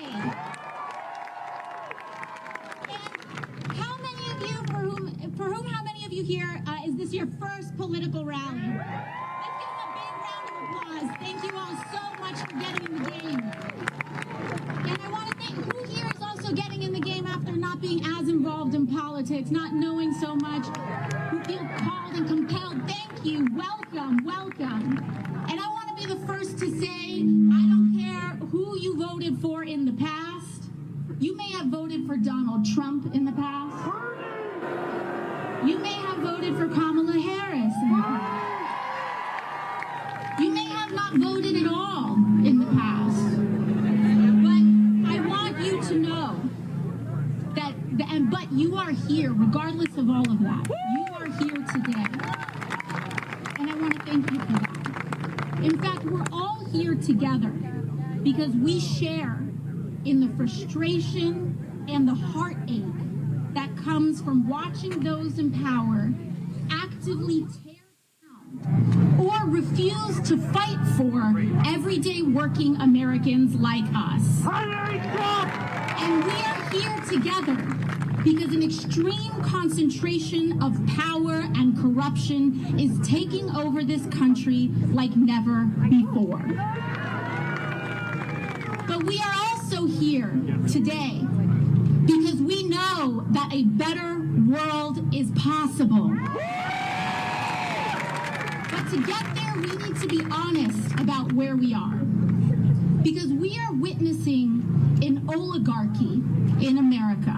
And how many of you here, is this your first political rally? Let's give them a big round of applause. Thank you all so much for getting in the game. And I want to thank, who here is also getting in the game after not being as involved in politics, not knowing so much, who feel called and compelled? Thank you. Welcome, welcome. And I want to be the first to say, I don't care who you voted for in the past. You may have voted for Donald Trump in the past. You may have voted for Kamala Harris in the past. You may have not voted at all in the past. But I want you to know that, but you are here, regardless of all of that. You are here today. And I want to thank you for that. In fact, we're all here together because we share in the frustration and the heartache that comes from watching those in power actively tear down or refuse to fight for everyday working Americans like us. And we are here together because an extreme concentration of power and corruption is taking over this country like never before. But we are also here today because we know that a better world is possible. But to get there, we need to be honest about where we are. Because we are witnessing an oligarchy in America.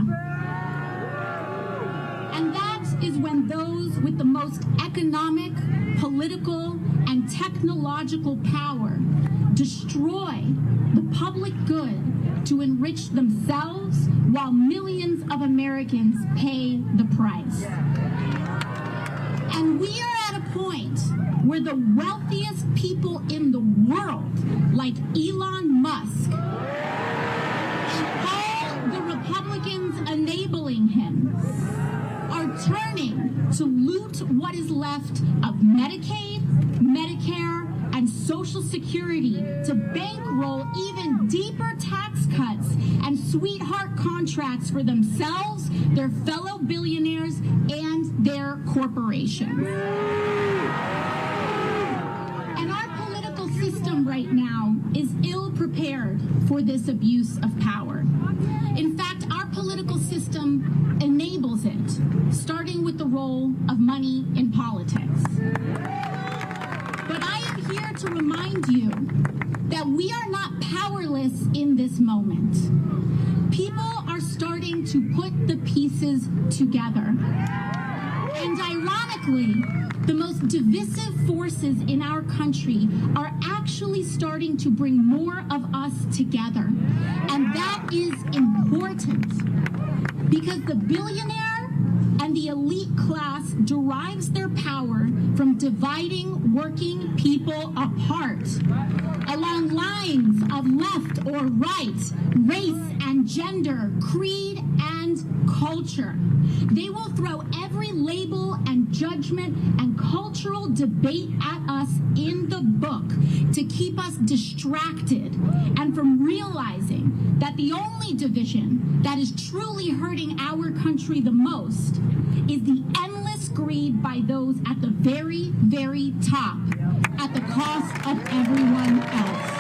And that is when those with the most economic, political, and technological power destroy the public good to enrich themselves while millions of Americans pay the price. And we are at a point where the wealthiest people in the world, like Elon Musk, and all the Republicans enabling him, are turning to loot what is left of Medicaid, Medicare, and Social Security to bankroll even deeper tax cuts and sweetheart contracts for themselves, their fellow billionaires, and their corporations. And our political system right now is ill-prepared for this abuse of power. In fact, our political system enables it, starting with the role of money in politics. But I am here to remind you that we are not powerless in this moment. People are starting to put the pieces together. And ironically, the most divisive forces in our country are actually starting to bring more of us together. And that is important because the billionaire and the elite class derives their power from dividing working people apart along lines of left or right, race and gender, creed and culture. They will throw every label and judgment and cultural debate at us in the book to keep us distracted and from realizing that the only division that is truly hurting our country the most is the endless greed by those at the very, very top at the cost of everyone else.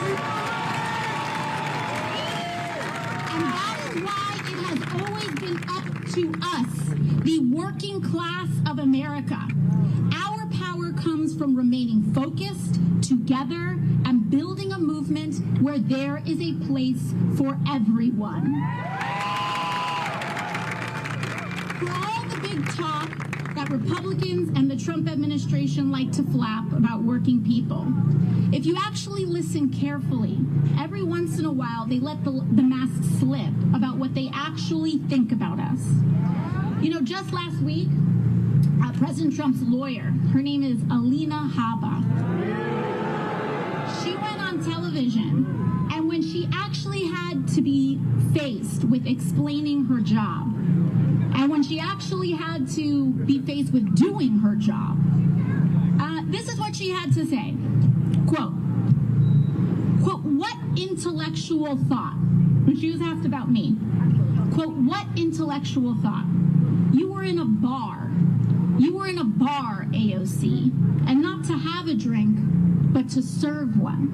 And that is why it has always been up to us, the working class of America. Our power comes from remaining focused, together, and building a movement where there is a place for everyone. For all the big talk that Republicans and the Trump administration like to flap about working people, if you actually listen carefully, every once in a while they let the mask slip about what they actually think about us. You know, just last week, President Trump's lawyer, her name is Alina Habba, she went on television, and when she actually had to be faced with explaining her job, and when she actually had to be faced with doing her job, this is what she had to say. Quote, what intellectual thought when she was asked about me, quote, "What intellectual thought? You were in a bar. You were in a bar, AOC, and not to have a drink, but to serve one."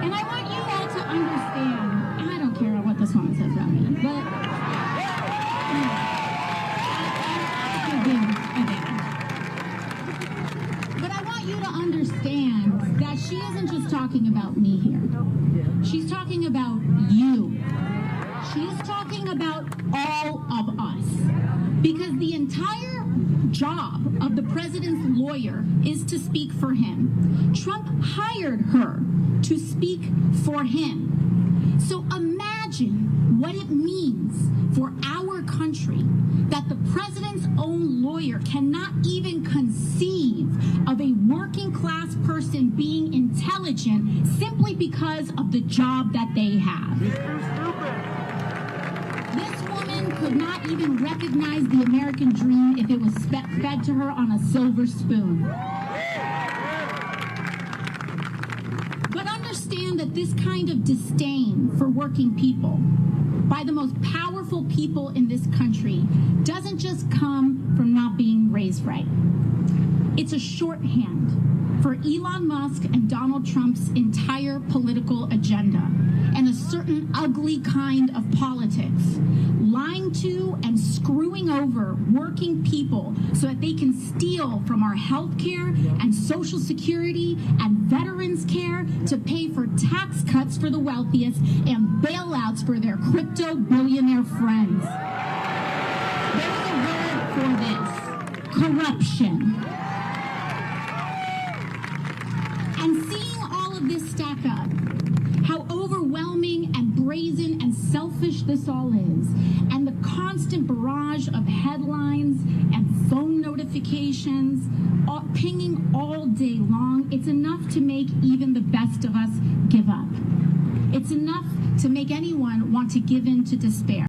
And I want you all to understand, I don't care what this woman says about me, but I want you to understand that she isn't just talking about me here. She's talking about you. She's talking about all of us. Because the entire job of the president's lawyer is to speak for him. Trump hired her to speak for him. So imagine what it means for our country that the president's own lawyer cannot even conceive of a working class person being intelligent simply because of the job that they have. This woman could not even recognize the American dream if it was fed to her on a silver spoon. But understand that this kind of disdain for working people by the most powerful people in this country doesn't just come from not being raised right. It's a shorthand for Elon Musk and Donald Trump's entire political agenda and a certain ugly kind of politics, lying to and screwing over working people so that they can steal from our health care and Social Security and veterans care to pay for tax cuts for the wealthiest and bailouts for their crypto billionaire friends. There's a word for this: corruption. And seeing all of this stack up, how overwhelming and brazen and selfish this all is, and the constant barrage of headlines and phone notifications pinging all day long, it's enough to make even the best of us give up. It's enough to make anyone want to give in to despair.